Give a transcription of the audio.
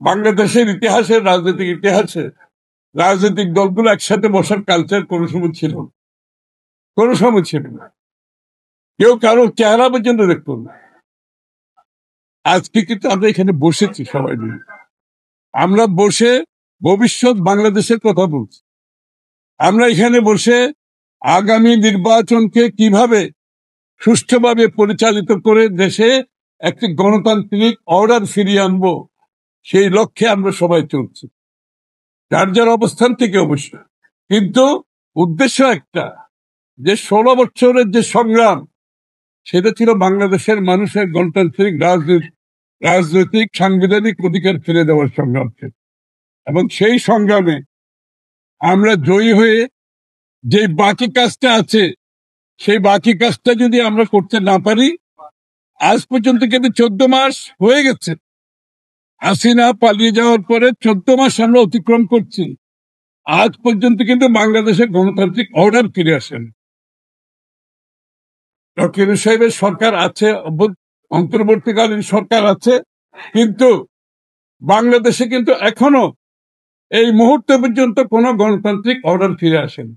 বাংলাদেশের ইতিহাসে, রাজনৈতিক ইতিহাসে রাজনৈতিক দলগুলো একসাথে বসার কালচার কোনো সময় ছিল না, কোনো সময় ছিল না। কেউ কারো চেহারা পর্যন্ত দেখতো না। আজকে কিন্তু আমরা এখানে বসেছি সবাই মিলে, আমরা বসে ভবিষ্যৎ বাংলাদেশের কথা বলছি। আমরা এখানে বসে আগামী নির্বাচনকে কিভাবে সুষ্ঠুভাবে পরিচালিত করে দেশে একটি গণতান্ত্রিক অর্ডার ফিরিয়ে আনবো, সেই লক্ষ্যে আমরা সবাই চলছি, যার যার অবস্থান থেকে অবশ্য। কিন্তু উদ্দেশ্য একটা, যে 16 বছরের যে সংগ্রাম, সেটা ছিল বাংলাদেশের মানুষের গণতান্ত্রিক রাজনৈতিক সাংবিধানিক অধিকার ফিরে দেওয়ার সংগ্রাম ছিল। এবং সেই সংগ্রামে আমরা জয়ী হয়ে যে বাকি কাজটা আছে, সেই বাকি কাজটা যদি আমরা করতে না পারি, আজ পর্যন্ত কিন্তু 14 মাস হয়ে গেছে, হাসিনা পালিয়ে যাওয়ার পরে 14 মাস আমরা অতিক্রম করছি, আজ পর্যন্ত কিন্তু বাংলাদেশের গণতান্ত্রিক অর্ডার ফিরে আসেন। ডক্টর ইউনূস সাহেবের সরকার আছে, অন্তর্বর্তীকালীন সরকার আছে, কিন্তু বাংলাদেশে কিন্তু এখনো এই মুহূর্তে পর্যন্ত কোনো গণতান্ত্রিক অর্ডার ফিরে আসেন।